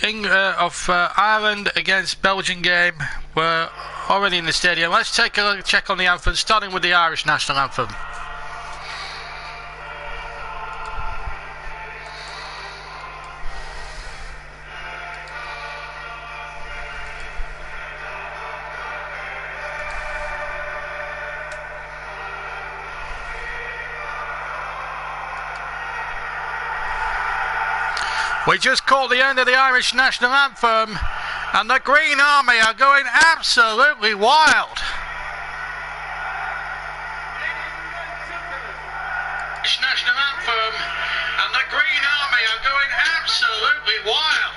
Ireland against Belgium game. We're already in the stadium. Let's take a check on the anthem, starting with the Irish national anthem. We just caught the end of the Irish national anthem, and the Green Army are going absolutely wild. Irish national anthem, and the Green Army are going absolutely wild.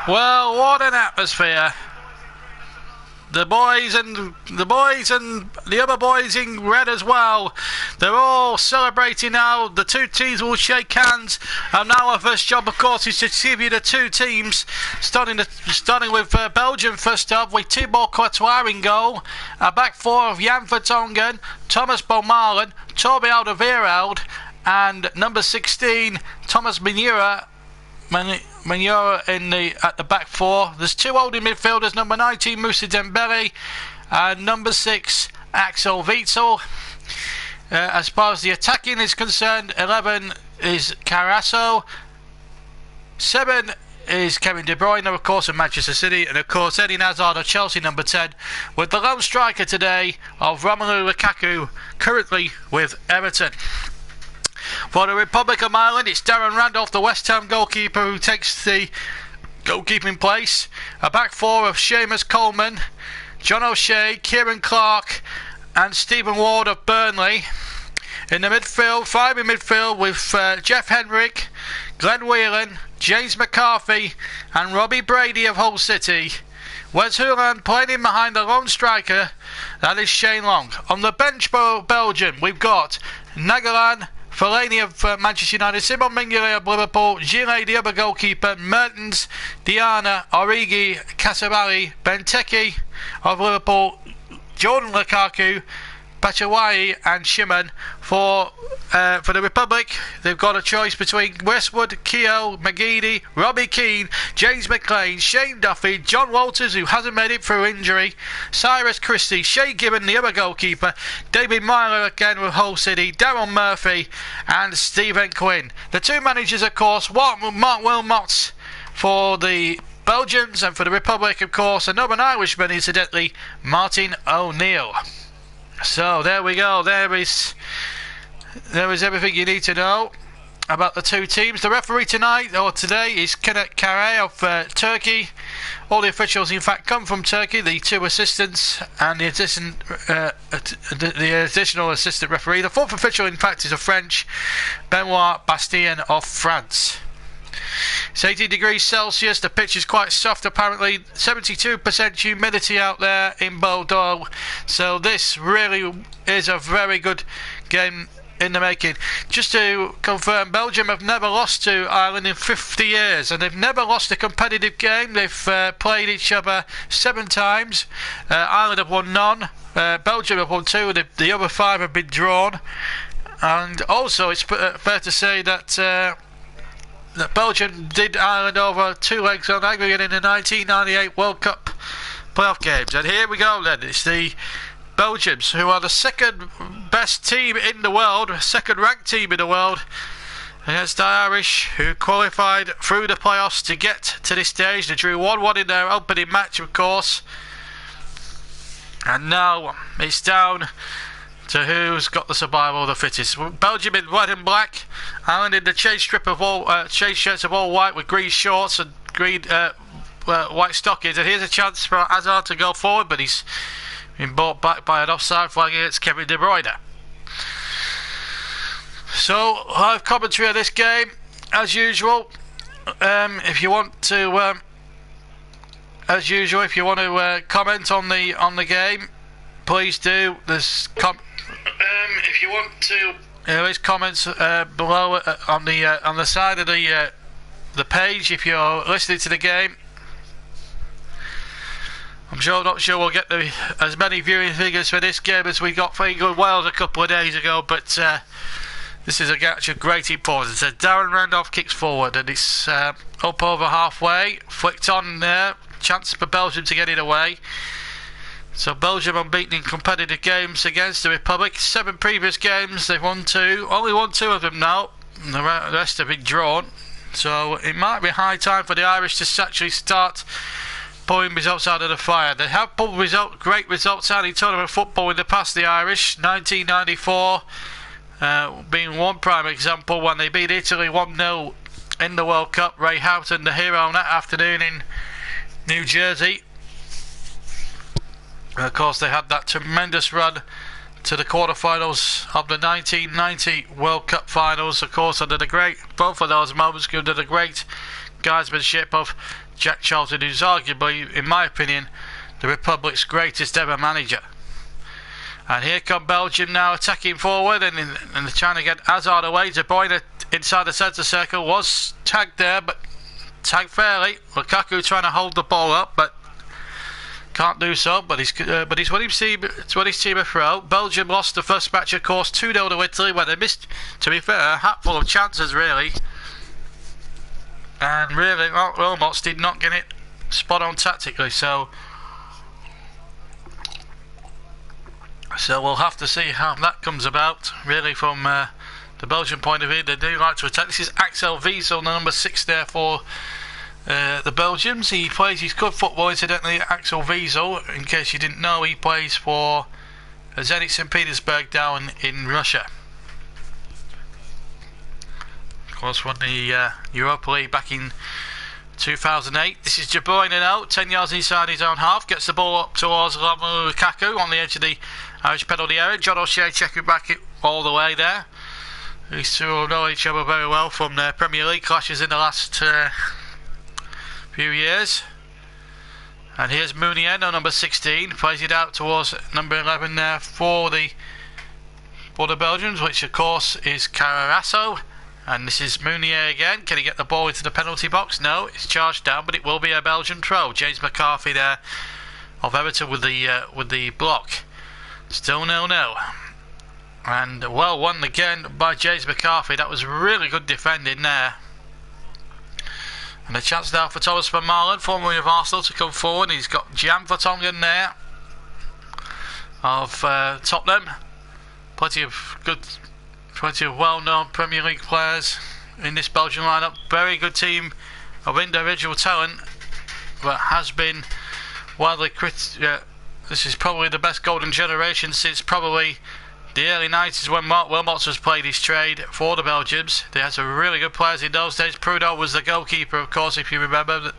Well, what an atmosphere. The boys and the other boys in red as well. They're all celebrating now. The two teams will shake hands. And now our first job, of course, is to tribute the two teams. Starting with Belgium first up, with Thibaut Courtois in goal. A back four of Jan Vertonghen, Thomas Bomalen, Toby Alderweireld, and number 16, Thomas Manura at the back four. There's two holding midfielders, number 19 Moussa Dembele and number 6 Axel Witsel. As far as the attacking is concerned, 11 is Carasso, 7 is Kevin De Bruyne, of course, of Manchester City, and of course Eden Hazard of Chelsea, number 10, with the lone striker today of Romelu Lukaku, currently with Everton. For the Republic of Ireland, it's Darren Randolph, the West Ham goalkeeper, who takes the goalkeeping place. A back four of Seamus Coleman, John O'Shea, Kieran Clark and Stephen Ward of Burnley. In the midfield, 5 in midfield with Jeff Henrick, Glenn Whelan, James McCarthy and Robbie Brady of Hull City. Wes Houlihan playing in behind the lone striker, that is Shane Long. On the bench for Belgium, we've got Nagalan, Fellaini of Manchester United, Simon Mignolet of Liverpool, Gillet, the other goalkeeper, Mertens, Diana, Origi, Casabali, Benteke of Liverpool, Jordan Lukaku, Batshuayi and Shimon. For the Republic, they've got a choice between Westwood, Keogh, McGeady, Robbie Keane, James McLean, Shane Duffy, John Walters, who hasn't made it through injury, Cyrus Christie, Shay Gibbon, the other goalkeeper, David Myler again with Hull City, Darryl Murphy and Stephen Quinn. The two managers, of course, Mark Wilmots for the Belgians, and for the Republic, of course, another Irishman, incidentally, Martin O'Neill. So there we go. There is everything you need to know about the two teams. The referee today is Kenneth Kare of Turkey. All the officials, in fact, come from Turkey. The two assistants and the additional assistant referee. The fourth official, in fact, is a French, Benoit Bastien of France. It's 80 degrees Celsius. The pitch is quite soft, apparently. 72% humidity out there in Bordeaux. So this really is a very good game in the making. Just to confirm, Belgium have never lost to Ireland in 50 years, and they've never lost a competitive game. They've played each other 7 times. Ireland have won none. Belgium have won 2. The other 5 have been drawn. And also, it's fair to say that Belgium did Ireland over 2 legs on aggregate in the 1998 World Cup playoff games. And here we go then. It's the Belgians, who are the second best team in the world, second ranked team in the world, against the Irish, who qualified through the playoffs to get to this stage. They drew 1-1 in their opening match, of course. And now it's down to who's got the survival of the fittest. Belgium in red and black, Ireland in the change strip of all change shirts of all white with green shorts and green white stockings. And here's a chance for Hazard to go forward, but he's been brought back by an offside flag against Kevin De Bruyne. So live commentary of this game, as usual. If you want to, comment on the game, please do. There's if you want to, there is comments below on the side of the page if you're listening to the game. I'm not sure we'll get as many viewing figures for this game as we got for England Wales a couple of days ago, but this is a match of great importance. Darren Randolph kicks forward and it's up over halfway, flicked on there, chance for Belgium to get it away. So Belgium unbeaten in competitive games against the Republic. 7 previous games, they've won 2. Only won 2 of them now. The rest have been drawn. So it might be high time for the Irish to actually start pulling results out of the fire. They have pulled great results out in tournament football in the past, the Irish. 1994 being one prime example when they beat Italy 1-0 in the World Cup. Ray Houghton, the hero on that afternoon in New Jersey. Of course, they had that tremendous run to the quarterfinals of the 1990 World Cup finals. Of course, both of those moments under the great guidesmanship of Jack Charlton, who's arguably, in my opinion, the Republic's greatest ever manager. And here come Belgium now attacking forward and they're trying to get Hazard away. De Bruyne inside the centre circle was tagged there, but tagged fairly. Lukaku trying to hold the ball up, but can't do so, but he's won his team a throw. Belgium lost the first match, of course, 2-0 to Italy, where they missed, to be fair, a hatful of chances, really. And really, Wilmots did not get it spot on tactically, so we'll have to see how that comes about, really, from the Belgian point of view. They do like to attack. This is Axel Wiesel, the number 6 there for the Belgians. He plays his good football, incidentally. Axel Wiesel, in case you didn't know, he plays for Zenit St. Petersburg down in Russia. Of course, won the Europa League back in 2008. This is De Bruyne now, 10 yards inside his own half, gets the ball up towards Lukaku on the edge of the Irish penalty area. John O'Shea checking back it all the way there. These two will know each other very well from their Premier League clashes in the last few years. And here's Mounier, number 16, plays it out towards number 11 there for the Belgians, which of course is Carrasco. And this is Mounier again. Can he get the ball into the penalty box? No, it's charged down, but it will be a Belgian throw. James McCarthy there of Everton with the block. Still 0-0. And well won again by James McCarthy. That was really good defending there. And a chance now for Thomas van Malen, formerly of Arsenal, to come forward. He's got Jan Vertonghen there of Tottenham. Plenty of well-known Premier League players in this Belgian lineup. Very good team of individual talent, but has been widely criticised. This is probably the best golden generation since probably the early 90s when Mark Wilmots has played his trade for the Belgians. They had some really good players in those days. Prudhomme was the goalkeeper, of course, if you remember.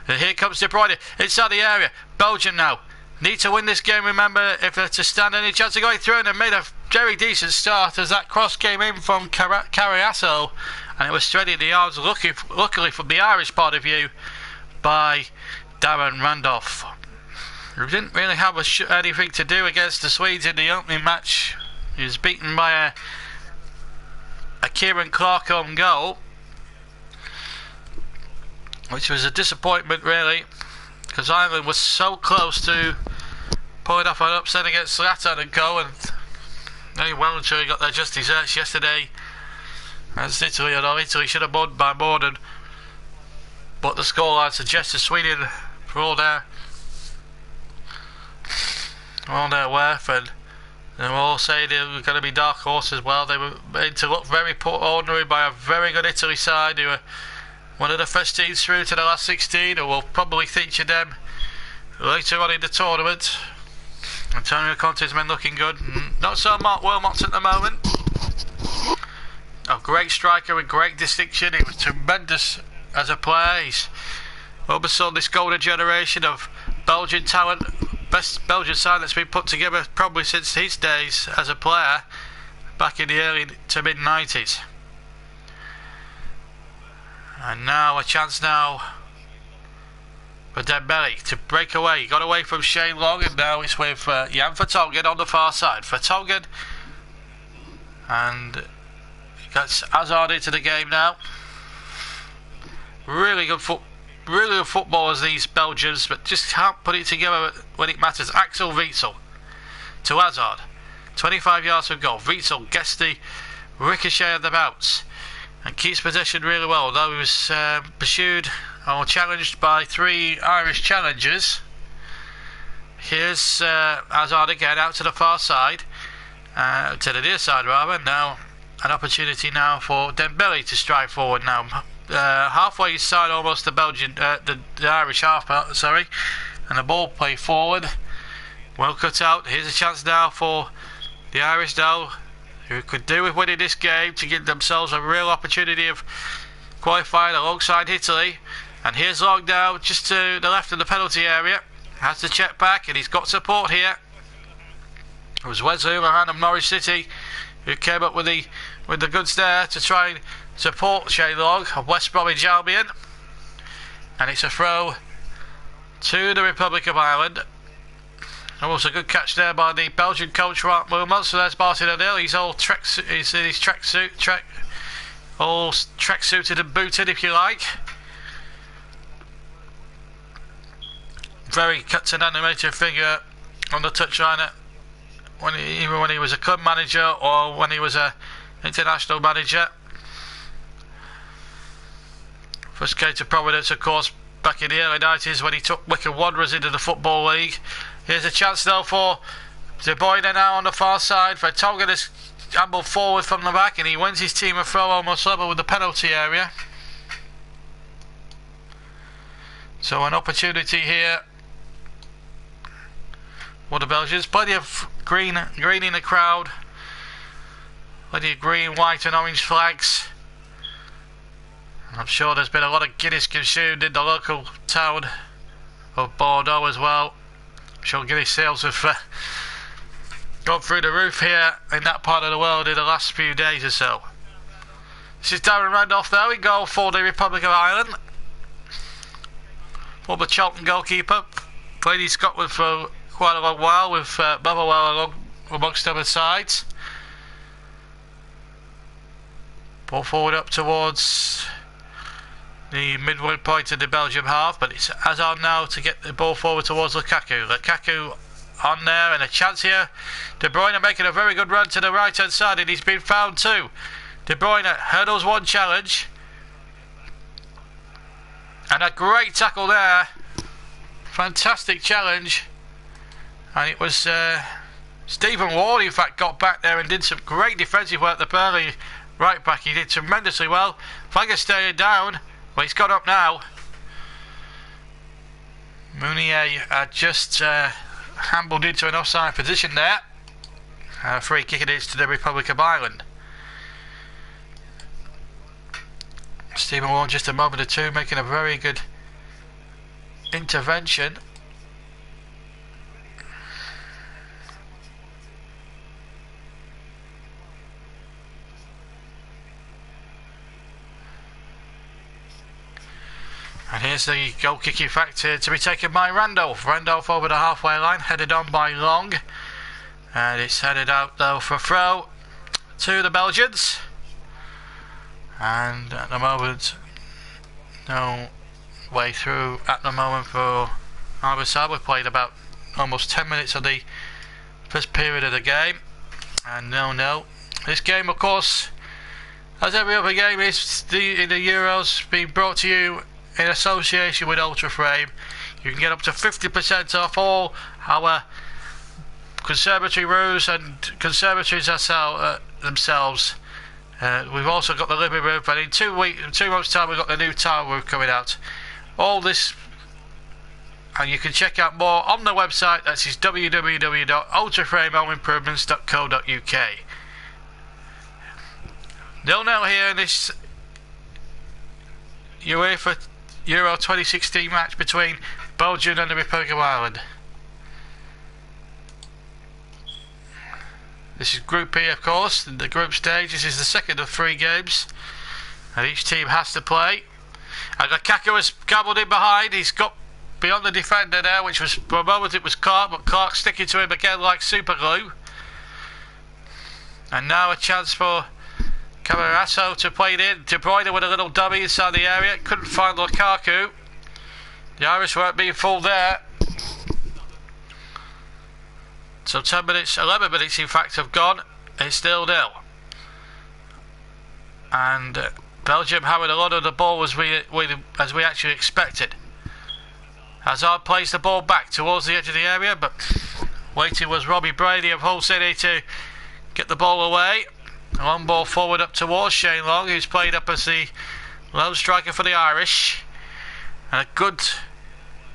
And here comes De Bruyne inside the area. Belgium now need to win this game, remember, if they're to stand any chance of going through, and they made a very decent start as that cross came in from Carrasco, and it was straight in the arms, luckily from the Irish point of view, by Darren Randolph, who didn't really have anything to do against the Swedes in the opening match. He was beaten by a Kieran Clark on goal, which was a disappointment, really, because Ireland was so close to pulling off an upset against Zlatan and co, and they well and truly got their just desserts yesterday against Italy, although Italy should have won by more than what the scoreline suggests. Sweden, for all their worth, and They were all saying they were going to be dark horse as well. They were made to look very ordinary by a very good Italy side who were one of the first teams through to the last 16, and we'll probably feature them later on in the tournament. Antonio Conte's been looking good. Not so Mark Wilmots at the moment. A great striker with great distinction. He was tremendous as a player. He's oversaw this golden generation of Belgian talent. Best Belgian side that's been put together probably since his days as a player back in the early to mid 90s. And now a chance now for Dembele to break away. He got away from Shane Long, and now it's with Jan Vertonghen on the far side. Vertonghen, and he gets Hazard into the game now. Really good footballers, these Belgians, but just can't put it together when it matters. Axel Witsel to Hazard, 25 yards from goal. Witsel gets the ricochet of the bounce and keeps possession really well, although he was pursued or challenged by 3 Irish challengers. Here's Hazard again out to the far side, to the near side rather. Now an opportunity now for Dembele to strike forward now. Halfway side almost the Belgian, the Irish half, sorry, and the ball played forward. Well cut out. Here's a chance now for the Irish now, who could do with winning this game to give themselves a real opportunity of qualifying alongside Italy. And here's Long now, just to the left of the penalty area. Has to check back, and he's got support here. It was Wesley Houlihan of Norwich City who came up with the goods there to try and support Shane Long of West Bromwich Albion. And it's a throw to the Republic of Ireland. Almost a good catch there by the Belgian coach Mark Wilmots. So there's Martin O'Neill. He's all he's in his tracksuit, all tracksuited and booted, if you like. Very cuts an animated figure on the touchline, even when he was a club manager or when he was a international manager. First came to prominence, of course, back in the early 90s when he took Wycombe Wanderers into the Football League. Here's a chance though for De Bruyne now on the far side. Vertonghen has ambled forward from the back, and he wins his team a throw almost level with the penalty area. So an opportunity here for the Belgians. Plenty of green in the crowd. Plenty of green, white and orange flags. I'm sure there's been a lot of Guinness consumed in the local town of Bordeaux as well. I'm sure Guinness sales have gone through the roof here in that part of the world in the last few days or so. This is Darren Randolph though in goal for the Republic of Ireland. Former Charlton goalkeeper. Played in Scotland for quite a long while with Motherwell amongst other sides. Ball forward up towards the midway point of the Belgium half, but it's Hazard now to get the ball forward towards Lukaku. Lukaku on there, and a chance here. De Bruyne making a very good run to the right hand side, and he's been found too. De Bruyne hurdles one challenge, and a great tackle there. Fantastic challenge, and it was Stephen Ward in fact got back there and did some great defensive work. The Burnley right back, he did tremendously well. Flagger staying down. Well, he's got up now. Mounier just handled into an offside position there. Free kick it is to the Republic of Ireland. Stephen Ward just a moment or two making a very good intervention. And here's the goal kick effect to be taken by Randolph. Randolph over the halfway line, headed on by Long. And it's headed out though for throw to the Belgians. And at the moment, no way through at the moment for either side. We've played about almost 10 minutes of the first period of the game. And no. This game, of course, as every other game is in the Euros, being brought to you in association with Ultra Frame. You can get up to 50% off all our conservatory roofs and conservatories themselves. We've also got the living roof, and in 2 months' time we've got the new tile roof coming out. All this, and you can check out more on the website. That's www.ultraframehomeImprovements.co.uk. 0-0 here in this UEFA Euro 2016 match between Belgium and the Republic of Ireland. This is Group E, of course, the group stage. This is the second of 3 games, and each team has to play. And Lukaku has gobbled in behind. He's got beyond the defender there, which was, for a moment it was Clark, but Clark sticking to him again like super glue. And now a chance for Camarasso to play it in. De Bruyne with a little dummy inside the area. Couldn't find Lukaku. The Irish weren't being fooled there. So 10 minutes, 11 minutes in fact have gone. It's still 0. And Belgium having a lot of the ball as we actually expected. Hazard plays the ball back towards the edge of the area, but waiting was Robbie Brady of Hull City to get the ball away. A long ball forward up towards Shane Long, who's played up as the lone striker for the Irish. And a good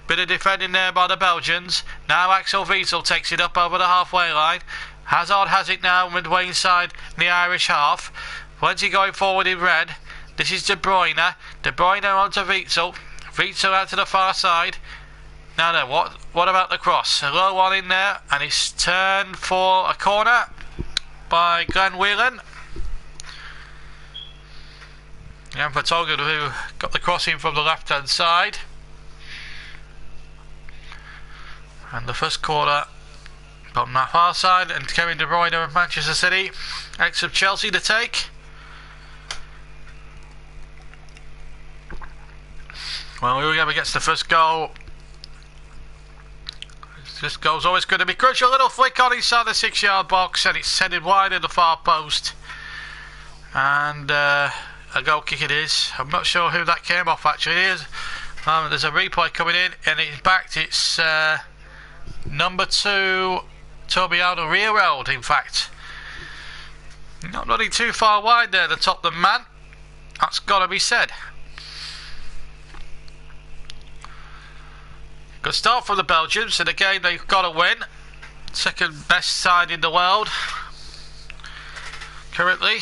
bit of defending there by the Belgians. Now Axel Witsel takes it up over the halfway line. Hazard has it now midway inside the Irish half. Plenty going forward in red. This is De Bruyne. De Bruyne onto Witsel. Witsel out to the far side. Now then, what about the cross? A low one in there, and it's turned for a corner by Glenn Whelan. Jan Vertonghen, who got the cross in from the left hand side. And the first corner on that far side, and Kevin De Bruyne of Manchester City, ex of Chelsea, to take. Well, whoever gets the first goal, this goal's always going to be crucial. A little flick on inside the 6-yard box, and it's headed wide in the far post. And a goal kick it is. I'm not sure who that came off actually. There's a replay coming in, and in fact it's number 2, Toby Alderweireld, in fact. Not running too far wide there, the Tottenham man. That's got to be said. Good start for the Belgians, and again they've got to win. Second best side in the world currently,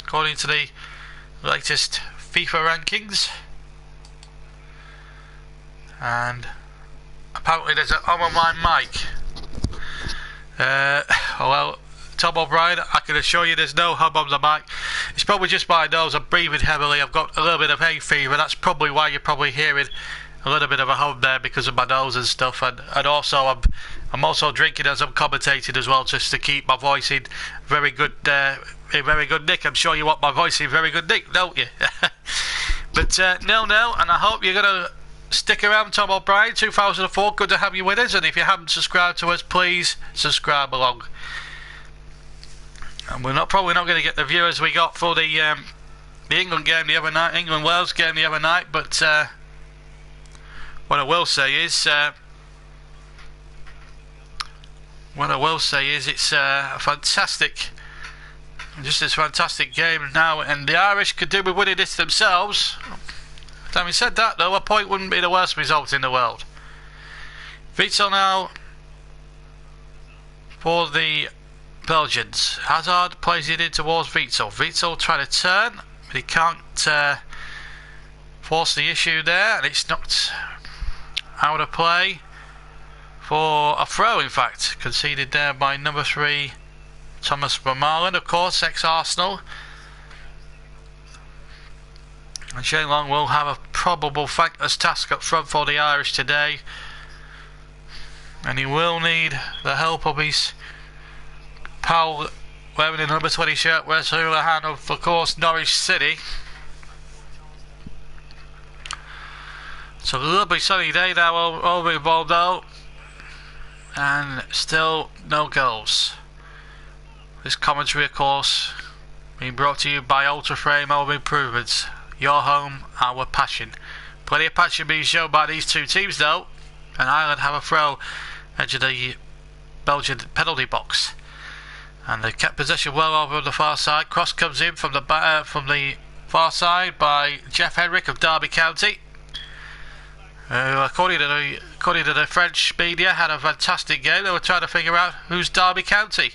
according to the latest FIFA rankings. And apparently there's an on my mic. Well, Tom O'Brien, I can assure you there's no hum on the mic. It's probably just my nose. I'm breathing heavily. I've got a little bit of hay fever. That's probably why you're probably hearing a little bit of a hum there, because of my nose and stuff. And also I'm also drinking as I'm commentating as well, just to keep my voice in very good nick. I'm sure you want my voice in very good nick, don't you? But 0-0, and I hope you're going to stick around. Tom O'Brien, 2004, good to have you with us. And if you haven't subscribed to us, please subscribe along. And we're probably not going to get the viewers we got for the England game the other night, England-Wales game the other night, but what I will say is it's a fantastic, just this fantastic game now, and the Irish could do with winning this themselves. Having said that, though, a point wouldn't be the worst result in the world. Witsel now for the Belgians. Hazard plays it in towards Witsel. Witsel trying to turn, but he can't force the issue there, and it's knocked out of play for a throw, in fact, conceded there by number 3 Thomas Vermaelen, of course, ex-Arsenal. And Shane Long will have a probable thankless task up front for the Irish today, and he will need the help of his pal wearing the number 20 shirt, Wes Hoolahan of course Norwich City. So a lovely sunny day now over in Bordeaux, and still no goals. This commentary, of course, being brought to you by Ultraframe Home Improvements. Your home, our passion. Plenty of passion being shown by these two teams though, and Ireland have a throw edge of the Belgian penalty box. And they kept possession well over on the far side. Cross comes in from the far side by Jeff Henrik of Derby County, who, according to the French media, had a fantastic game. They were trying to figure out who's Derby County.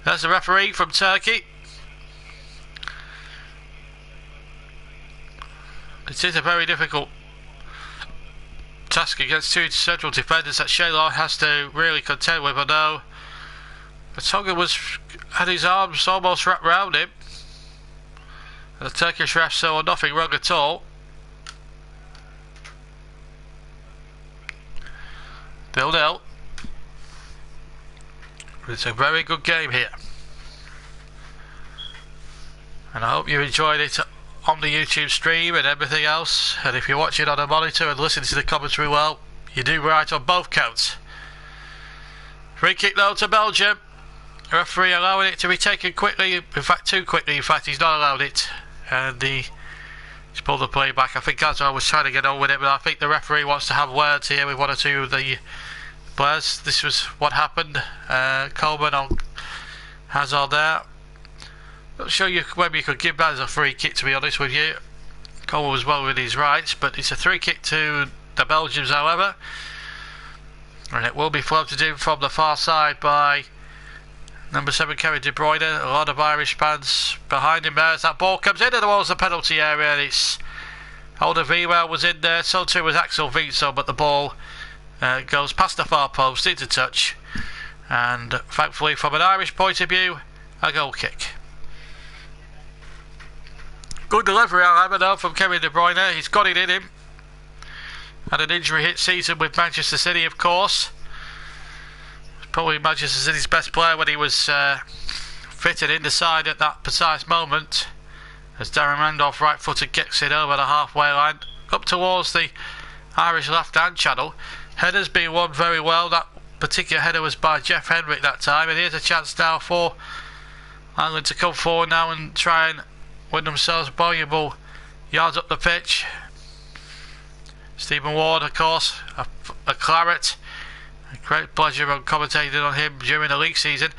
There's the referee from Turkey. It is a very difficult task against two central defenders that Shaylor has to really contend with. Although Tonga had his arms almost wrapped around him, and the Turkish ref saw nothing wrong at all. 0-0. It's a very good game here, and I hope you enjoyed it on the YouTube stream and everything else. And if you're watching on a monitor and listening to the commentary, well, you do right on both counts. Free kick though to Belgium. The referee allowing it to be taken quickly, in fact too quickly. In fact, he's not allowed it, and he's pulled the play back. I think Gazza was trying to get on with it, but I think the referee wants to have words here with one or two of the players. This was what happened. Coleman on Hazard there. Not sure whether you could give that as a free kick, to be honest with you. Coleman was well within his rights, but it's a free kick to the Belgians, however, and it will be floated in from the far side by number 7, Kevin De Bruyne. A lot of Irish fans behind him there as that ball comes in towards the penalty area. And it's Alderweireld was in there, so too was Axel Witsel, but the ball goes past the far post into touch, and thankfully from an Irish point of view, a goal kick. Good delivery, however, though, from Kevin De Bruyne. He's got it in him. Had an injury hit season with Manchester City, of course. Probably Manchester City's best player when he was fitted in the side at that precise moment, as Darren Randolph right-footed kicks it over the halfway line up towards the Irish left-hand channel. Header's been won very well. That particular header was by Jeff Henrik that time, and here's a chance now for Ireland to come forward now and try and win themselves valuable yards up the pitch. Stephen Ward, of course, a claret. A great pleasure of commentating on him during the league season.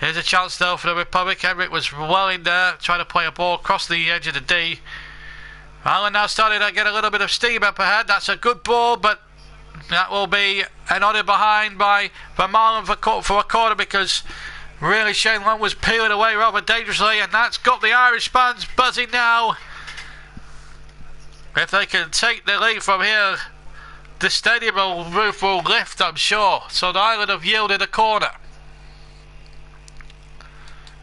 Here's a chance though for the Republic. Henrik was well in there, trying to play a ball across the edge of the D. Ireland now starting to get a little bit of steam up ahead. That's a good ball, but that will be an order behind by Van Malen for a corner, because really Shane Long was peeling away rather dangerously, and that's got the Irish fans buzzing now. If they can take the lead from here, the stadium roof will lift, I'm sure. So the Ireland have yielded a corner.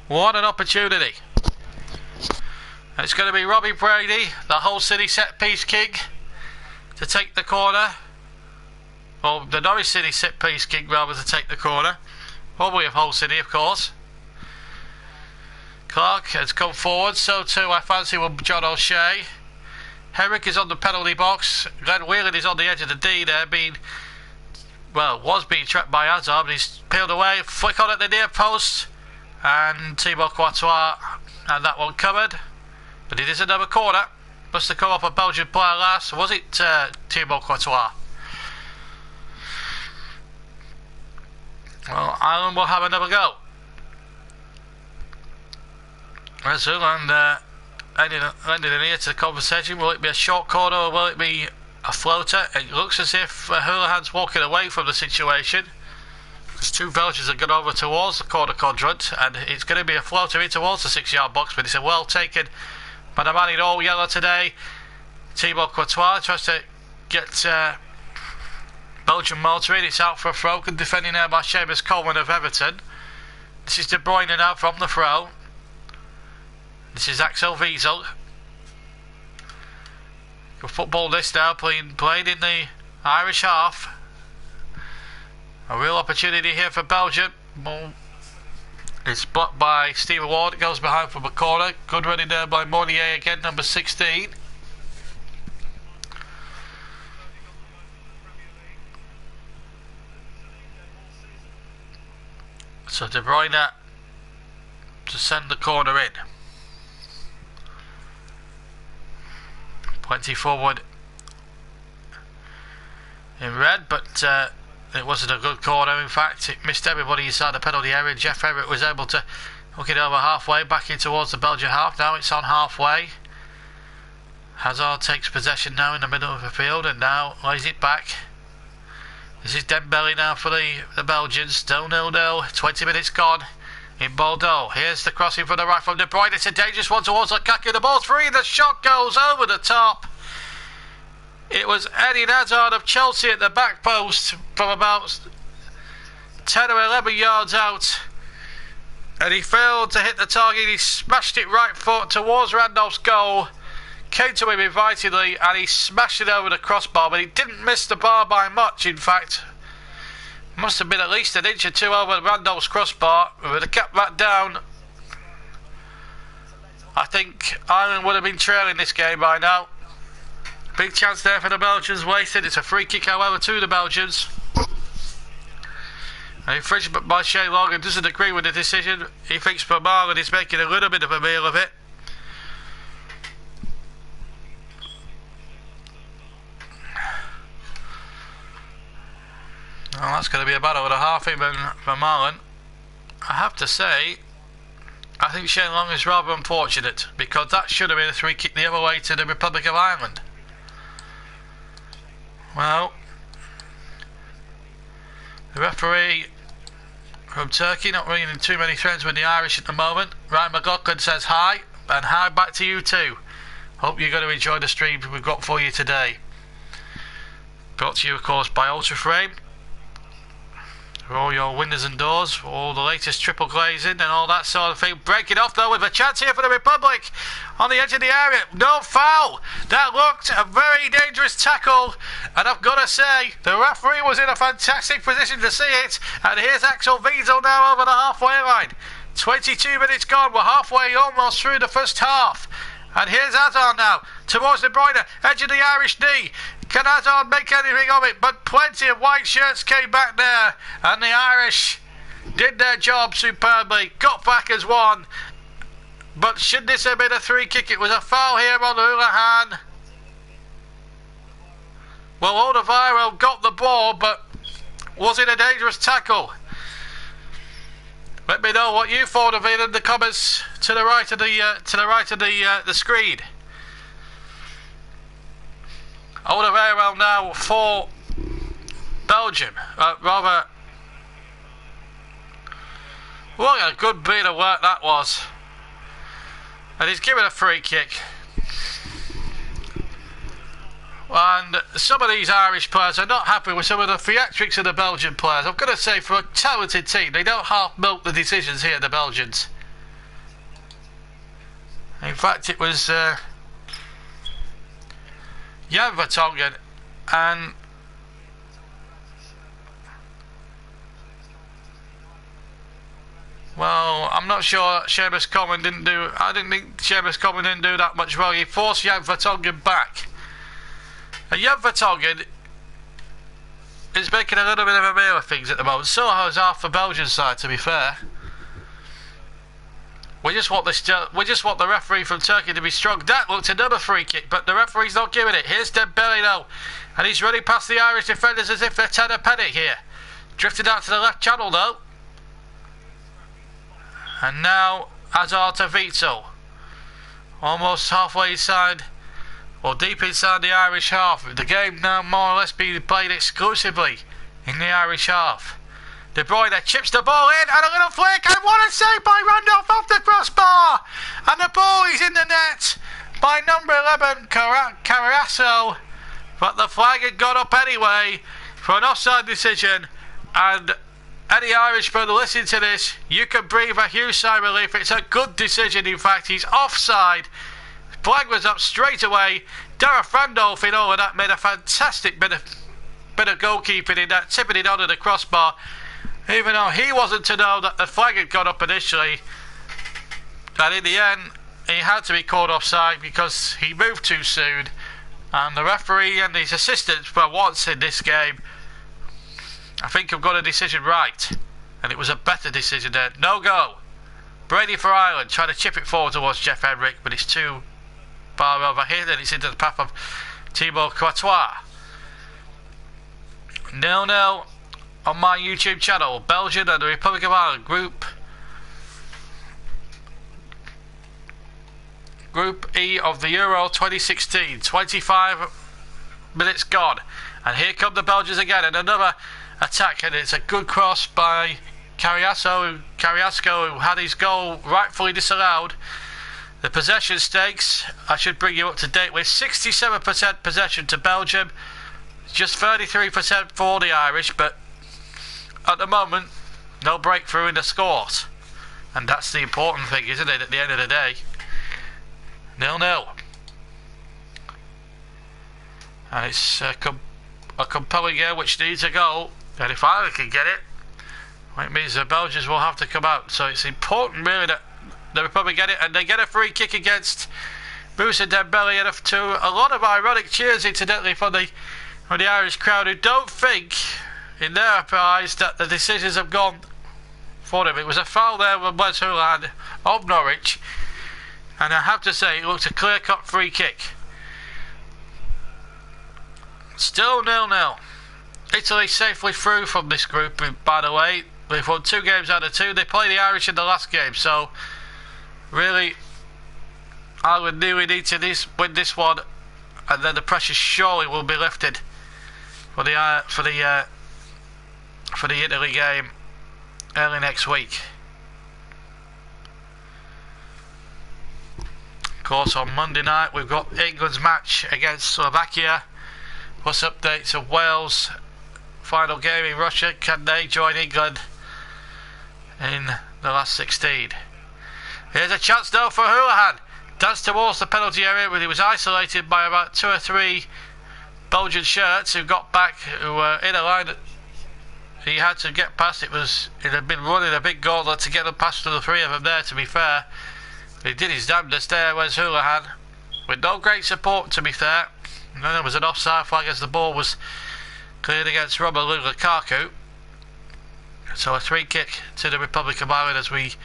What an opportunity. It's going to be Robbie Brady, the Hull City set piece king, to take the corner. Well, the Norwich City set piece king rather, to take the corner. Probably of Hull City, of course. Clark has come forward, so too I fancy with John O'Shea. Henrik is on the penalty box. Glenn Whelan is on the edge of the D there, was being trapped by Hazard, but he's peeled away. Flick on at the near post, and Thibaut Courtois had that one covered. But it is another corner. Must have come off a Belgian player last. Was it Thibaut Courtois? Well, Ireland will have another go. As Ireland ended in here to the conversation. Will it be a short corner or will it be a floater? It looks as if Houlihan's walking away from the situation, because two Belgians have gone over towards the corner quadrant, and it's going to be a floater in towards the 6-yard box, but it's a well taken by the man in all yellow today. Thibaut Courtois tries to get Belgian motoring. It's out for a throw, and defending there by Seamus Coleman of Everton. This is De Bruyne now from the throw. This is Axel Witsel. Good football this now, played in the Irish half. A real opportunity here for Belgium. Ball is blocked by Stephen Ward. It goes behind from a corner. Good running there by Mornier again, number 16. So De Bruyne to send the corner in. Plenty forward in red, but It wasn't a good corner, in fact. It missed everybody inside the penalty area. Jeff Everett was able to hook it over halfway, back in towards the Belgian half. Now it's on halfway. Hazard takes possession now in the middle of the field and now lays it back. This is Dembele now for the Belgians. Still 0-0. 20 minutes gone in Bordeaux. Here's the crossing from the right from De Bruyne. It's a dangerous one towards Lukaku. The ball free. The shot goes over the top. It was Eden Hazard of Chelsea at the back post from about 10 or 11 yards out. And he failed to hit the target. He smashed it right foot towards Randolph's goal. Came to him invitedly and he smashed it over the crossbar, but he didn't miss the bar by much. In fact, must have been at least an inch or two over Randolph's crossbar. With a cap back down, I think Ireland would have been trailing this game by now. Big chance there for the Belgians, wasted. It's a free kick, however, to the Belgians. An infringement by Shane Long doesn't agree with the decision. He thinks Vermaelen is making a little bit of a meal of it. Well, that's going to be a battle with a half in Vermaelen. I have to say, I think Shane Long is rather unfortunate, because that should have been a free kick the other way to the Republic of Ireland. Well, the referee from Turkey not really in too many friends with the Irish at the moment. Ryan McLaughlin says hi, and hi back to you too. Hope you're going to enjoy the stream we've got for you today. Brought to you, of course, by Ultraframe. For all your windows and doors, for all the latest triple glazing and all that sort of thing. Breaking off though with a chance here for the Republic on the edge of the area. No foul. That looked a very dangerous tackle, and I've got to say the referee was in a fantastic position to see it. And here's Axel Witsel now over the halfway line. 22 minutes gone. We're halfway almost through the first half. And here's Hazard now towards De Bruyne, edge of the Irish knee. Can Hazard make anything of it? But plenty of white shirts came back there, and the Irish did their job superbly. Got back as one. But should this have been a free kick? It was a foul here on Houlihan. Well, Alderweireld got the ball, but was it a dangerous tackle? Let me know what you thought of it in the comments to the right of the screen. Alderweireld now for Belgium. What a good bit of work that was. And he's given a free kick. And some of these Irish players are not happy with some of the theatrics of the Belgian players. I've got to say, for a talented team, they don't half milk the decisions here, the Belgians. In fact, it was Jan Vertonghen and well, I'm not sure Seamus Coleman didn't do. I didn't think Seamus Coleman didn't do that much wrong. He forced Jan Vertonghen back. And Jan Vertonghen is making a little bit of a meal of things at the moment. So is half the Belgian side, to be fair. We just want the referee from Turkey to be strong. That looked another free kick, but the referee's not giving it. Here's Dembele now, and he's running past the Irish defenders as if they're ten a penny here. Drifted out to the left channel though. And now Hazard to Witsel. Almost halfway inside, or deep inside the Irish half. The game now more or less being played exclusively in the Irish half. De Bruyne chips the ball in, and a little flick, and what a save by Randolph off the crossbar! And the ball is in the net by number 11, Carasso. But the flag had gone up anyway for an offside decision, and any Irishman listening to this, you can breathe a huge sigh of relief. It's a good decision, in fact. He's offside. Flag was up straight away. Darragh Randolph in all of that made a fantastic bit of goalkeeping in that, tipping it onto the crossbar. Even though he wasn't to know that the flag had gone up initially, and in the end he had to be called offside because he moved too soon, and the referee and his assistants for once in this game I think have got a decision right, and it was a better decision there. No go. Brady for Ireland, trying to chip it forward towards Jeff Henrik, but it's too far over here, then it's into the path of Thibaut Courtois. 0-0 on my YouTube channel. Belgium and the Republic of Ireland, Group E of the Euro 2016. 25 minutes gone, and here come the Belgians again, and another attack, and it's a good cross by Carrasco, who had his goal rightfully disallowed. The possession stakes, I should bring you up to date with: 67% possession to Belgium, just 33% for the Irish, but at the moment, no breakthrough in the scores. And that's the important thing, isn't it, at the end of the day? 0-0. And it's a compelling game which needs a goal. And if Ireland can get it, well, it means the Belgians will have to come out. So it's important, really, that the Republic get it. And they get a free kick against Moussa Dembele, and to a lot of ironic cheers, incidentally, from the Irish crowd, who don't think, in their eyes, that the decisions have gone for them. It was a foul there with Wes Houlihan of Norwich, and I have to say, it looked a clear-cut free kick. Still 0-0. Italy safely through from this group, by the way. They've won 2 games out of 2. They play the Irish in the last game, so really, Ireland really need to win this one, and then the pressure surely will be lifted for the Italy game early next week. Of course, on Monday night we've got England's match against Slovakia, plus updates of Wales' final game in Russia. Can they join England in the last 16? Here's a chance though for Houlihan. Danced towards the penalty area, but he was isolated by about 2 or 3 Belgian shirts who got back, who were in a line that he had to get past. It had been running a big gauntlet to get them past to the 3 of them there, to be fair. He did his damnedest there, Wes Houlihan, with no great support, to be fair. And then there was an offside flag as the ball was cleared against Romelu Lukaku. So a free kick to the Republic of Ireland as we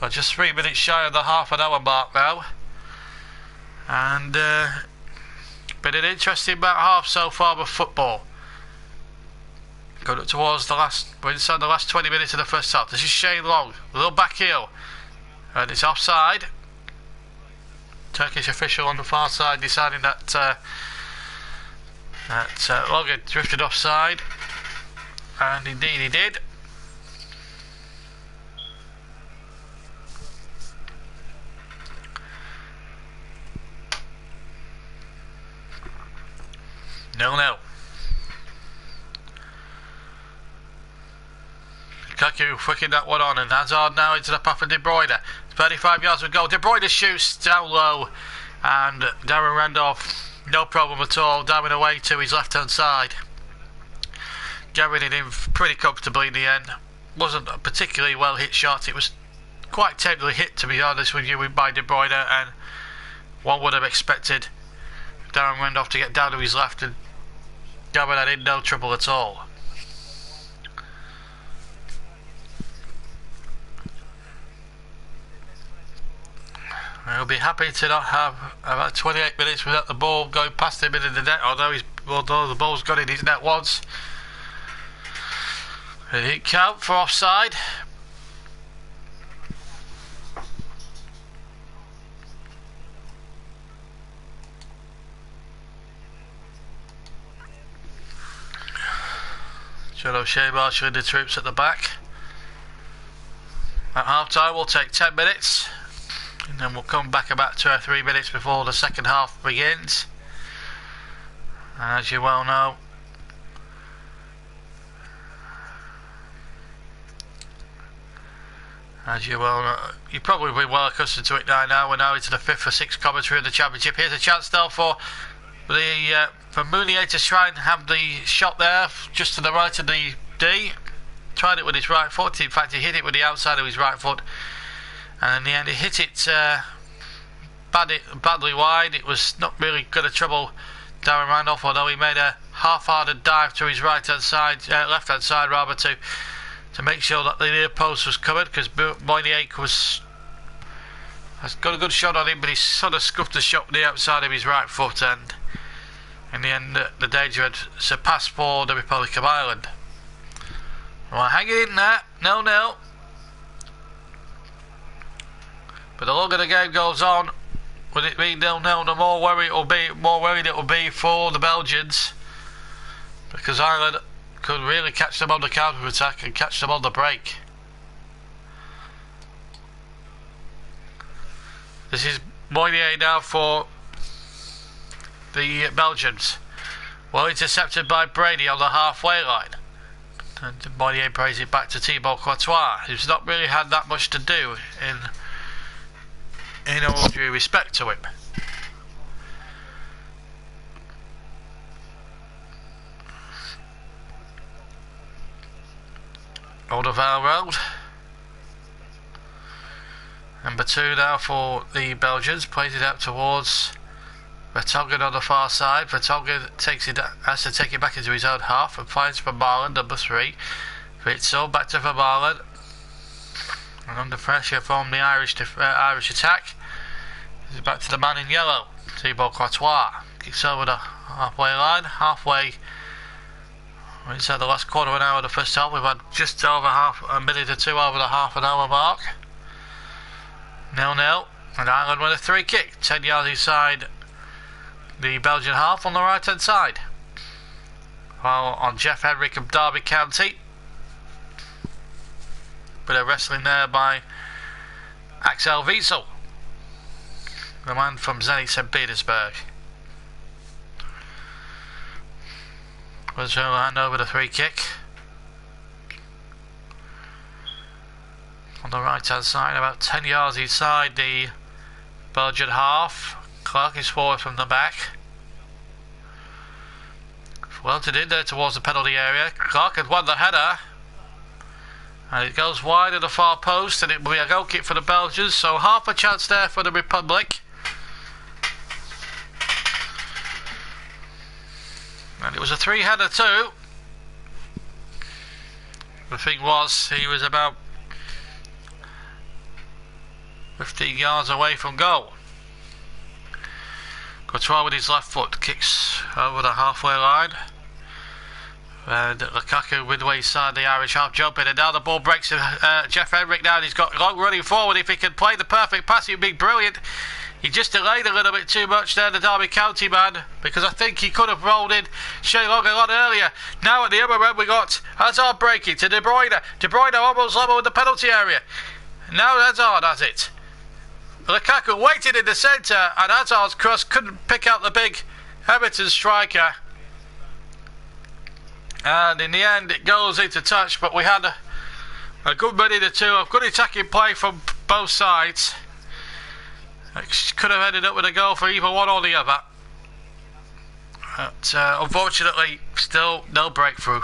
are just 3 minutes shy of the half-an-hour mark now. And been an interesting about half so far with football. Going up towards we're inside the last 20 minutes of the first half. This is Shane Long, a little back heel, and it's offside. Turkish official on the far side deciding that Long had drifted offside, and indeed he did. No. Lukaku flicking that one on, and Hazard now into the path of De Bruyne. 35 yards of goal. De Bruyne shoots down low, and Darren Randolph, no problem at all, diving away to his left hand side, getting it in pretty comfortably in the end. Wasn't a particularly well hit shot. It was quite temptingly hit, to be honest with you, by De Bruyne, and one would have expected Darren Randolph to get down to his left and gather that in no trouble at all. He'll be happy to not have about 28 minutes without the ball going past him into the net, although the ball's got in his net once. It didn't count for offside. John O'Shea marshalling the troops at the back. At half time we'll take 10 minutes, and then we'll come back about 2 or 3 minutes before the second half begins. As you well know, you've probably been well accustomed to it now. We're now into the 5th or 6th commentary of the Championship. Here's a chance though for Mounier to try and have the shot there just to the right of the D. Tried it with his right foot. In fact, he hit it with the outside of his right foot, and in the end he hit it badly wide. It was not really going to trouble Darren Randolph, although he made a half-hearted dive to his left-hand side rather, to make sure that the near post was covered, because Mounier has got a good shot on him, but he sort of scuffed the shot with the outside of his right foot, and in the end the danger had surpassed for the Republic of Ireland. Well, hanging in there, 0-0. But the longer the game goes on, with it being 0-0, the more worried it will be for the Belgians, because Ireland could really catch them on the counter-attack and catch them on the break. This is Moynier now for the Belgians. Well intercepted by Brady on the halfway line. And Moynier plays it back to Thibaut Courtois, who's not really had that much to do in all due respect to him. Alderweireld. Number 2 now for the Belgians, plays it out towards Vertonghen on the far side. Vertonghen has to take it back into his own half and finds Vermaelen, number 3. Witsel back to Vermaelen. And under pressure from the Irish attack. He's back to the man in yellow, Thibaut Courtois. Kicks over the halfway line, we're inside the last quarter of an hour of the first half. We've had just over a minute or two over the half an hour mark. 0-0, and Ireland with a free kick, 10 yards inside the Belgian half on the right hand side. While on Jeff Henrik of Derby County. Bit of wrestling there by Axel Witsel, the man from Zenit St. Petersburg. Was hand over the free kick. On the right hand side, about 10 yards inside the Belgian half. Clark is forward from the back. Floated in there towards the penalty area. Clark had won the header. And it goes wide of the far post, and it will be a goal kick for the Belgians. So half a chance there for the Republic. And it was a 3-header too. The thing was, he was about 15 yards away from goal. Courtois with his left foot kicks over the halfway line. And Lukaku midway side the Irish half jumping, and now the ball breaks to Jeff Henrik now, and he's got long running forward. If he can play the perfect pass, it would be brilliant. He just delayed a little bit too much there, the Derby County man, because I think he could have rolled in Shea Long a lot earlier. Now at the other end we got Hazard breaking to De Bruyne. De Bruyne almost level with the penalty area. Now Hazard has it. Lukaku waited in the centre, and Hazard's cross couldn't pick out the big Everton striker. And in the end it goes into touch, but we had a good minute or two of good attacking play from both sides. It could have ended up with a goal for either one or the other. But unfortunately, still no breakthrough.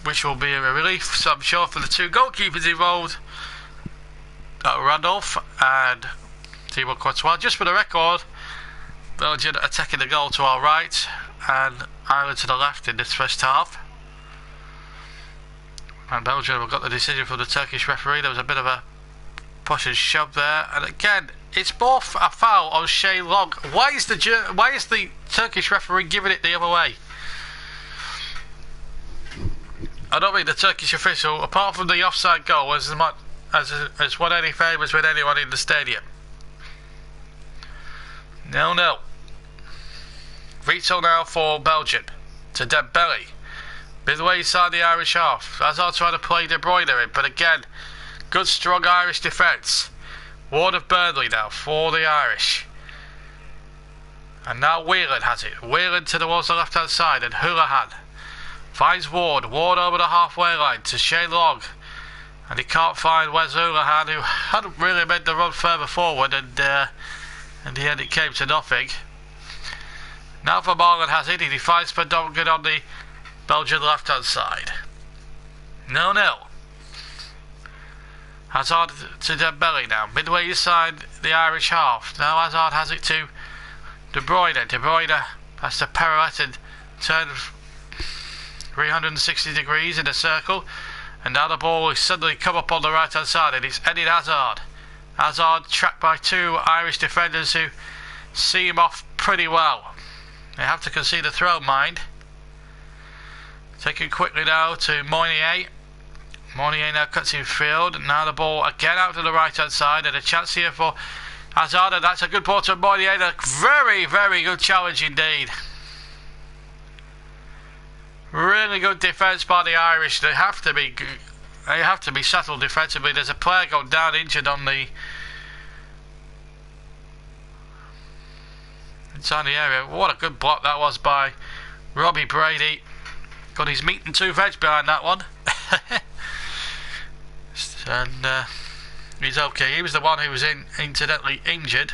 Which will be a relief, so I'm sure, for the two goalkeepers involved, Randolph and Thibaut Courtois. Just for the record, Belgium attacking the goal to our right and Ireland to the left in this first half. And Belgium have got the decision from the Turkish referee. There was a bit of a push and shove there, and again it's more a foul on Shea Long. Why is the Turkish referee giving it the other way? I don't think the Turkish official, apart from the offside goal, has won any favours with anyone in the stadium. 0-0. Witsel now for Belgium to Dembele. Midway inside the Irish half. Hazard trying to play De Bruyne in, but again, good strong Irish defence. Ward of Burnley now for the Irish. And now Whelan has it. Whelan towards the left hand side, and Houlihan finds Ward. Ward over the halfway line to Shea Long. And he can't find Wes Houlihan, who hadn't really made the run further forward, and in the end it came to nothing. Now Vermaelen has it. He finds Vertonghen on the Belgian left hand side. 0-0. Hazard to Dembele now. Midway inside the Irish half. Now Hazard has it to De Bruyne. De Bruyne has to pirouette and turn 360 degrees in a circle. And now the ball will suddenly come up on the right hand side, and it's Eden Hazard. Hazard trapped by two Irish defenders who see him off pretty well. They have to concede a throw, mind. Taken quickly now to Moynier. Moynier now cuts in field, and now the ball again out to the right hand side, and a chance here for Hazard, and that's a good ball to Moynier. A very, very good challenge indeed. Really good defence by the Irish. They have to be settled defensively. There's a player gone down injured on the inside the area. What a good block that was by Robbie Brady. Got his meat and two veg behind that one. And he's okay. He was the one who was incidentally injured.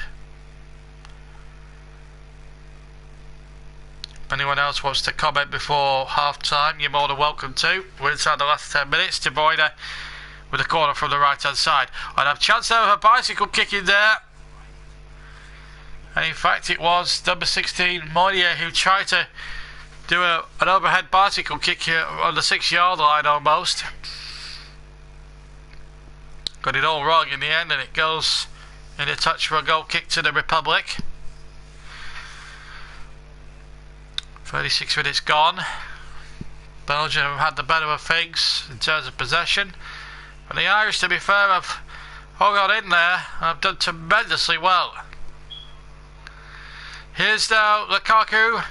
If anyone else wants to comment before half time, you're more than welcome to. We're inside the last 10 minutes. De Bruyne with a corner from the right hand side. I'd have a chance there of a bicycle kick in there. And in fact it was number 16 Moynier who tried to do an overhead bicycle kick here on the 6-yard line almost. Got it all wrong in the end, and it goes in a touch for a goal kick to the Republic. 36 minutes gone. Belgium have had the better of things in terms of possession, but the Irish, to be fair, have hung on in there and have done tremendously well. Here's now Lukaku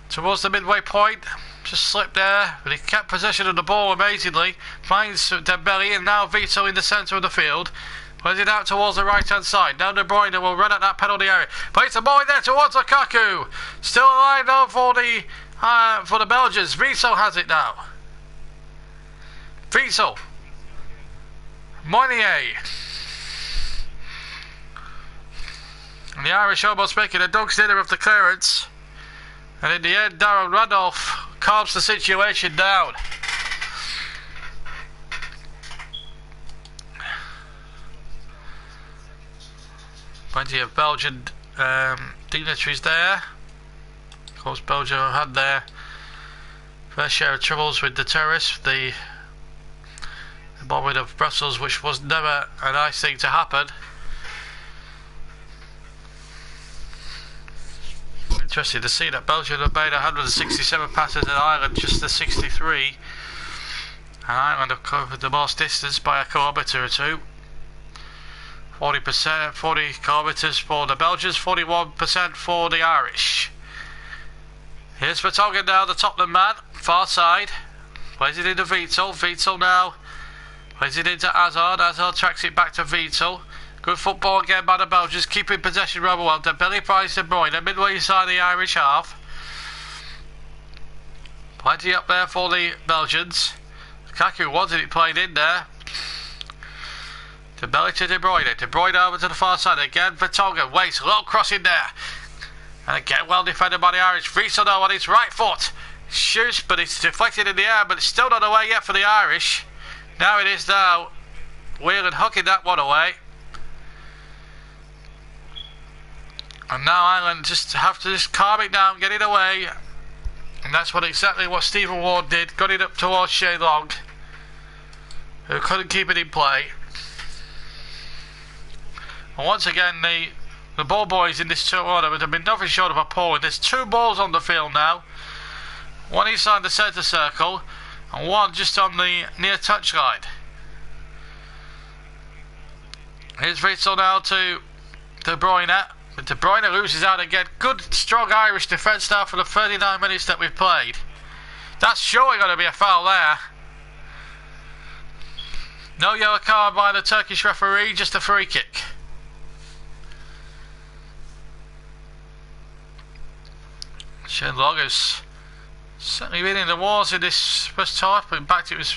towards the midway point. Just slipped there, but he kept possession of the ball amazingly. Finds Dembele, and now Vito in the centre of the field. Plays it out towards the right hand side. Now De Bruyne will run at that penalty area. Plays the ball in there towards Lukaku. Still alive though for the Belgians. Vito has it now. Vito. Moynier. And the Irish almost making a dog's dinner of the clearance. And in the end, Darren Randolph calms the situation down. Plenty of Belgian dignitaries there. Of course, Belgium have had their fair share of troubles with the terrorists. The bombing of Brussels, which was never a nice thing to happen. Interesting to see that Belgium have made 167 passes and Ireland just the 63. And Ireland have covered the most distance by a kilometre or two. 40%, 40 kilometres for the Belgians, 41% for the Irish. Here's Vertonghen now, the Tottenham man, far side. Plays it into Vito. Vito now plays it into Hazard. Hazard tracks it back to Vito. Good football again by the Belgians, keeping possession rather well. Dembele finds De Bruyne, midway inside the Irish half. Plenty up there for the Belgians. Lukaku wanted it played in there. Dembele to De Bruyne. De Bruyne over to the far side again. Vertonghen waits, a little cross in there. And again well defended by the Irish. Vito now on his right foot. Shoots, but it's deflected in the air, but it's still not away yet for the Irish. Now it is now. Whelan hooking that one away. And now Ireland just have to calm it down, get it away. And that's exactly what Stephen Ward did. Got it up towards Shane Long, who couldn't keep it in play. And once again, the ball boys in this tournament have been nothing short of appalling. There's 2 balls on the field now. One inside the centre circle, and one just on the near touchline. Here's Vito now to De Bruyne. But De Bruyne loses out again. Good, strong Irish defence now for the 39 minutes that we've played. That's surely going to be a foul there. No yellow card by the Turkish referee, just a free kick. Shane Long has certainly been in the wars in this first half, but in fact it was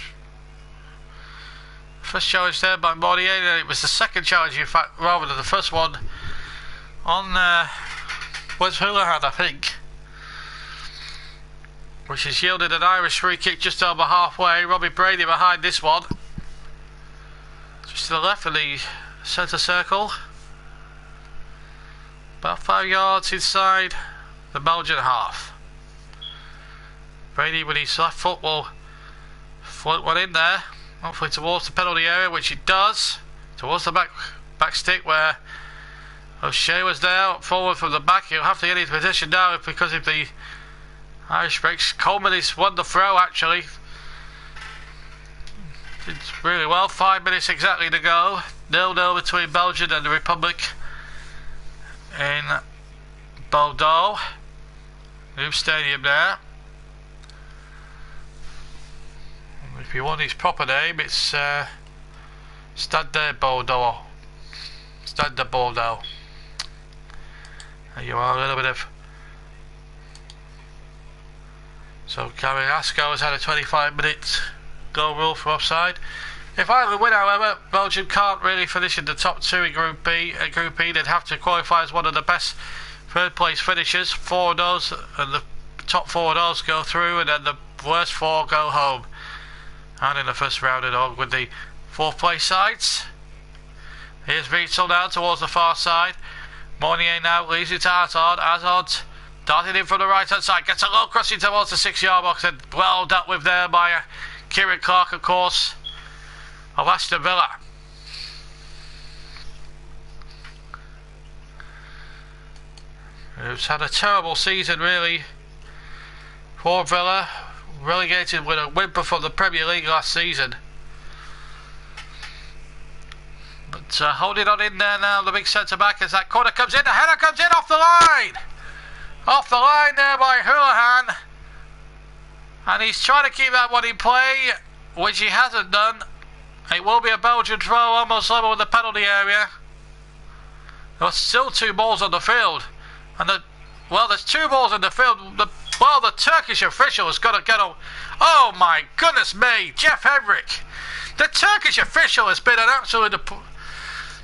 first challenge there by Moynier, and it was the second challenge in fact rather than the first one on Wes Houlihan, I think, which has yielded an Irish free kick just over halfway. Robbie Brady behind this one, just to the left of the centre circle, about 5 yards inside the Belgian half. Brady with his left foot will float one in there, hopefully towards the penalty area, which it does, towards the back stick where O'Shea was there, forward from the back. He'll have to get his position now because if the Irish breaks. Coleman has won the throw actually. Did really well. 5 minutes exactly to go. 0-0 between Belgium and the Republic in Bordeaux. New stadium there. If you want his proper name, it's Stade de Bordeaux. Stade de Bordeaux. There you are, a little bit of... So Carrasco has had a 25-minute goal rule for offside. If Ireland win, however, Belgium can't really finish in the top 2 in Group B. In Group E, they'd have to qualify as one of the best third-place finishers. 4 of those, and the top 4 of those go through, and then the worst 4 go home. And in the first round, along with the 4th place sides. Here's Witsel now towards the far side. Mournier now leaves it to Hazard. Hazard darting in from the right hand side. Gets a low crossing towards the 6-yard box. And well dealt with there by Kieran Clark, of course, of Aston Villa. Who's had a terrible season, really, for Villa. Relegated with a whimper from the Premier League last season. But holding on in there now, the big centre-back, as that corner comes in. The header comes in off the line! Off the line there by Houlihan. And he's trying to keep that one in play, which he hasn't done. It will be a Belgian throw, almost level with the penalty area. There's still 2 balls on the field. And there's 2 balls in the field. The Turkish official has got to get on. Oh my goodness me, Jeff Henrik. The Turkish official has been an absolute...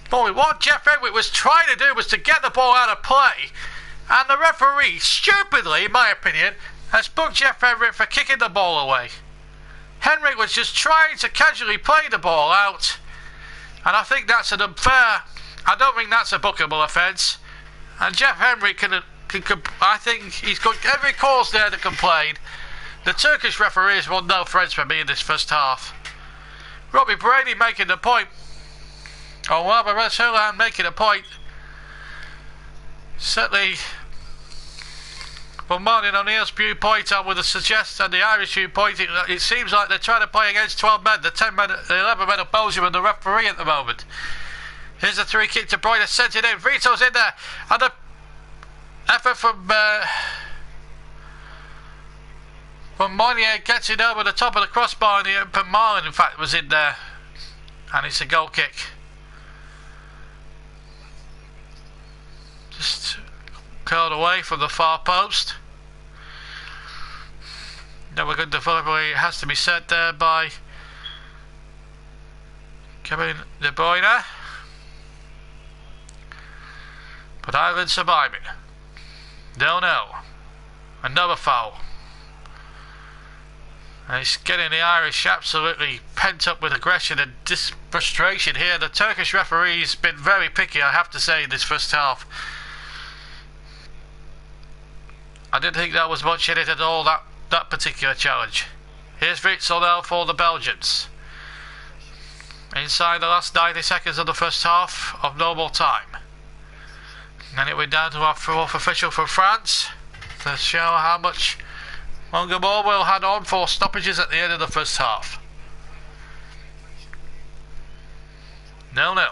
Boy, what Jeff Henrik was trying to do was to get the ball out of play. And the referee, stupidly, in my opinion, has booked Jeff Henrik for kicking the ball away. Henrik was just trying to casually play the ball out. And I think that's an unfair... I don't think that's a bookable offence. And Jeff Henrik I think he's got every cause there to complain. The Turkish referees want no friends for me in this first half. Robbie Brady making the point. Oh, rather, Res Houlihan making a point. Certainly, from Martin O'Neill's viewpoint, I would suggest, and the Irish viewpoint, it seems like they're trying to play against 12 men, the 11 men of Belgium and the referee at the moment. Here's a 3 kick to Bruyne, sent it in. Vito's in there, and the effort from Mournier gets it over the top of the crossbar, and Marlin, in fact, was in there, and it's a goal kick. Just curled away from the far post. Never good delivery, it has to be said there by Kevin De Bruyne. But Ireland surviving. 0-0. Another foul. And it's getting the Irish absolutely pent up with aggression and frustration here. The Turkish referee's been very picky, I have to say, in this first half. I didn't think that was much in it at all, that particular challenge. Here's Witsel now for the Belgians. Inside the last 90 seconds of the first half of normal time. And it went down to our 4th official from France to show how much longer more we'll had on for stoppages at the end of the first half. 0-0.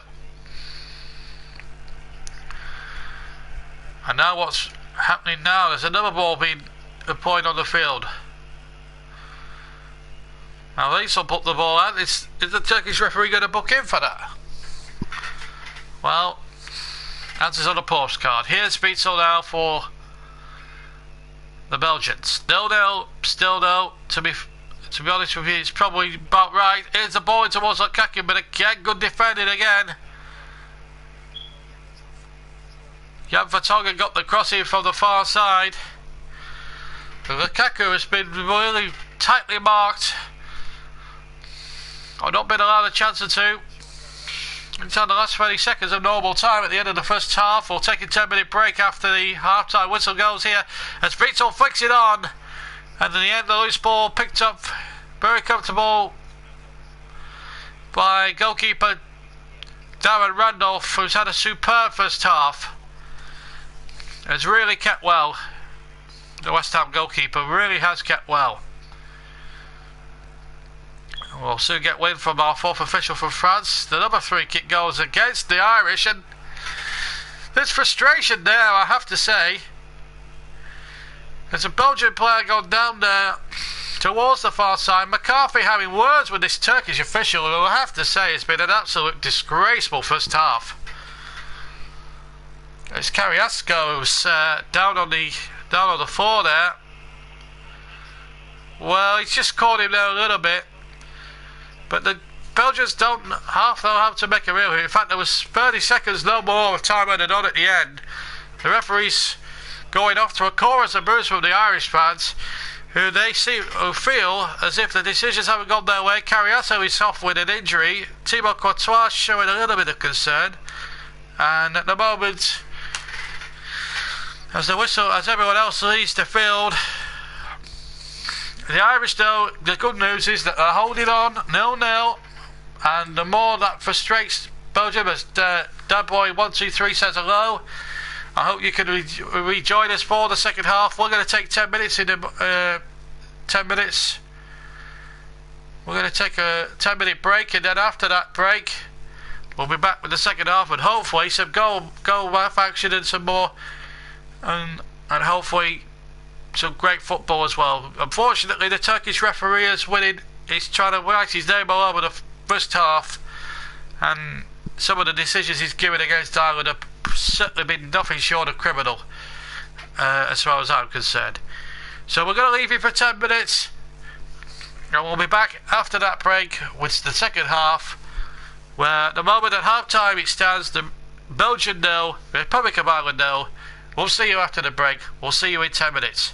And now what's happening now? There's another ball being deployed on the field. Now Witsel put the ball out. Is the Turkish referee going to book in for that? Well, answers on a postcard. Here's Witsel now for the Belgians. 0-0, still no. To be honest with you, it's probably about right. Here's the ball towards Lukaku, but again, good defending again. Jan Vertonghen got the crossing from the far side. Lukaku has been really tightly marked. Or not been allowed a chance or two. Until the last 20 seconds of normal time at the end of the first half. We'll take a 10-minute break after the half-time whistle goes here. As Witsel flicks it on. And in the end, the loose ball picked up very comfortable by goalkeeper Darren Randolph, who's had a superb first half. Has really kept well the West Ham goalkeeper really has kept well. We'll soon get wind from our fourth official from France. The number 3 kick goes against the Irish, and there's frustration there, I have to say. There's a Belgian player gone down there towards the far side. McCarthy having words with this Turkish official, who I have to say has been an absolute disgraceful first half. It's Carrasco's down on the floor there. Well, he's just caught him there a little bit, but the Belgians don't half know how to make a real. In fact, there was 30 seconds no more of time added on at the end. The referee's going off to a chorus of boos from the Irish fans, who feel as if the decisions haven't gone their way. Carriasso is off with an injury. Thibaut Courtois showing a little bit of concern, and at the moment, as everyone else leaves the field, the Irish, though, the good news is that they're holding on 0-0, and the more that frustrates Belgium, as Dabboy123 says hello. I hope you can rejoin us for the second half. We're going to take 10 minutes in 10 minutes. We're going to take a 10-minute break, and then after that break, we'll be back with the second half, and hopefully some goal action and some more, and hopefully some great football as well. Unfortunately, the Turkish referee is winning. He's trying to write his name all over the first half, and some of the decisions he's given against Ireland have certainly been nothing short of criminal, as far as I'm concerned. So we're going to leave you for 10 minutes, and we'll be back after that break with the second half, where at the moment at half time it stands the Belgian 0, Republic of Ireland 0. We'll see you after the break. We'll see you in 10 minutes.